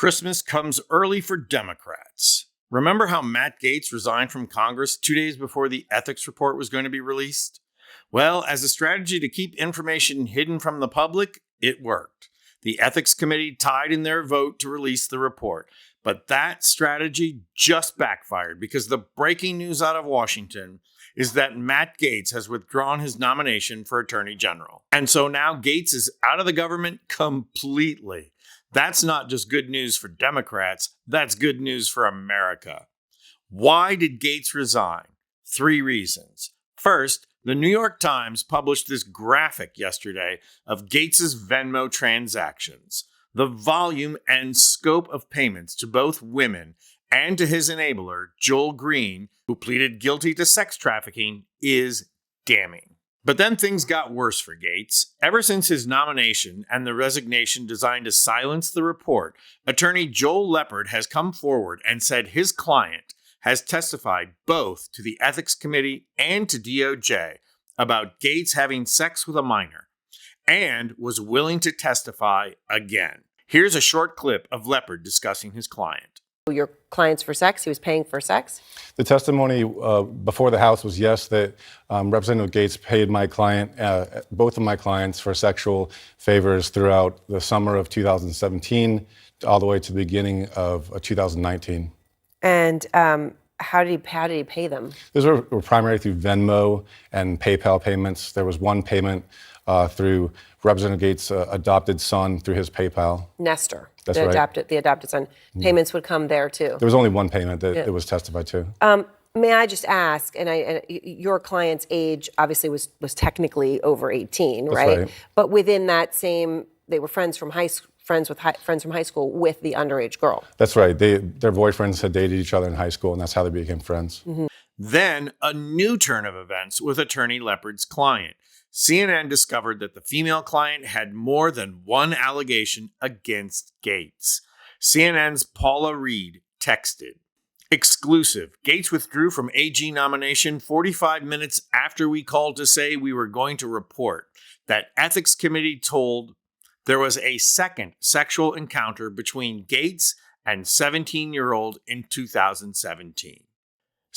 Christmas comes early for Democrats. Remember how Matt Gaetz resigned from Congress 2 days before the ethics report was going to be released? Well, as a strategy to keep information hidden from the public, it worked. The ethics committee tied in their vote to release the report. But that strategy just backfired because the breaking news out of Washington is that Matt Gaetz has withdrawn his nomination for Attorney General. And so now Gaetz is out of the government completely. That's not just good news for Democrats, that's good news for America. Why did Gaetz resign? 3 reasons. First, the New York Times published this graphic yesterday of Gaetz's Venmo transactions. The volume and scope of payments to both women and to his enabler, Joel Green, who pleaded guilty to sex trafficking, is damning. But then things got worse for Gaetz. Ever since his nomination and the resignation designed to silence the report, attorney Joel Leppard has come forward and said his client has testified both to the Ethics Committee and to DOJ about Gaetz having sex with a minor, and was willing to testify again. Here's a short clip of Leppard discussing his client. Your client's for sex? He was paying for sex? The testimony before the House was yes, that Representative Gaetz paid my client, both of my clients, for sexual favors throughout the summer of 2017 all the way to the beginning of 2019. And how did he pay them? Those were primarily through Venmo and PayPal payments. There was one payment through Representative Gaetz' adopted son through his PayPal. Nestor. That's right. The adopted son. Payments would come there too. There was only one payment that it was testified to. May I just ask, and your client's age obviously was technically over 18, right? But within that same, they were friends from high school with the underage girl. That's right. Their boyfriends had dated each other in high school, and that's how they became friends. Mm-hmm. Then a new turn of events with attorney Leppard's client. CNN discovered that the female client had more than one allegation against Gaetz. CNN's Paula Reed texted, "Exclusive. Gaetz withdrew from AG nomination 45 minutes after we called to say we were going to report that ethics committee told there was a second sexual encounter between Gaetz and 17-year-old in 2017.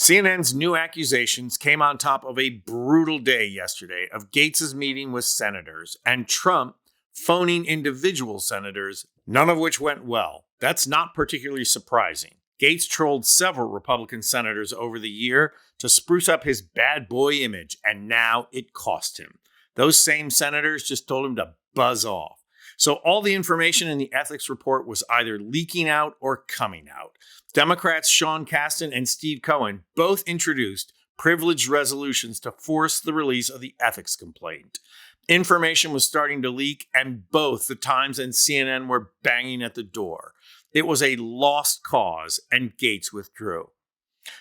CNN's new accusations came on top of a brutal day yesterday of Gaetz's meeting with senators and Trump phoning individual senators, none of which went well. That's not particularly surprising. Gaetz trolled several Republican senators over the year to spruce up his bad boy image, and now it cost him. Those same senators just told him to buzz off. So all the information in the ethics report was either leaking out or coming out. Democrats Sean Casten and Steve Cohen both introduced privileged resolutions to force the release of the ethics complaint. Information was starting to leak, and both the Times and CNN were banging at the door. It was a lost cause, and Gaetz withdrew.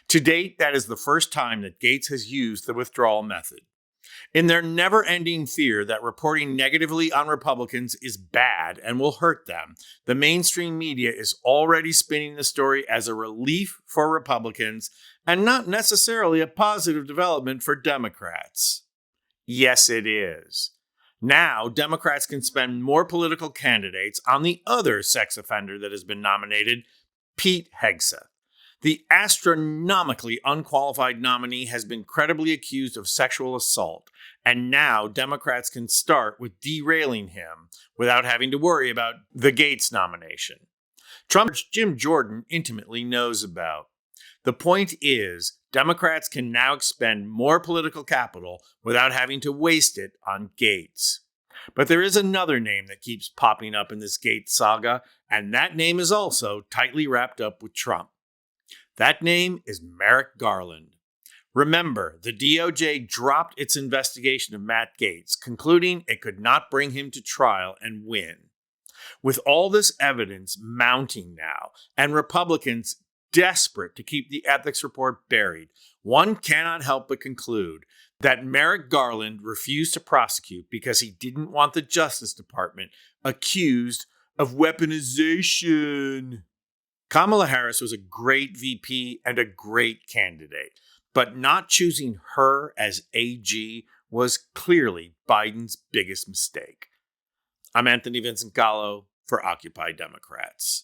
To date, that is the first time that Gaetz has used the withdrawal method. In their never-ending fear that reporting negatively on Republicans is bad and will hurt them, the mainstream media is already spinning the story as a relief for Republicans and not necessarily a positive development for Democrats. Yes, it is. Now, Democrats can spend more political candidates on the other sex offender that has been nominated, Pete Hegseth. The astronomically unqualified nominee has been credibly accused of sexual assault, and now Democrats can start with derailing him without having to worry about the Gaetz nomination. Trump's Jim Jordan intimately knows about. The point is, Democrats can now expend more political capital without having to waste it on Gaetz. But there is another name that keeps popping up in this Gaetz saga, and that name is also tightly wrapped up with Trump. That name is Merrick Garland. Remember, the DOJ dropped its investigation of Matt Gaetz, concluding it could not bring him to trial and win. With all this evidence mounting now, and Republicans desperate to keep the ethics report buried, one cannot help but conclude that Merrick Garland refused to prosecute because he didn't want the Justice Department accused of weaponization. Kamala Harris was a great VP and a great candidate, but not choosing her as AG was clearly Biden's biggest mistake. I'm Anthony Vincent Gallo for Occupy Democrats.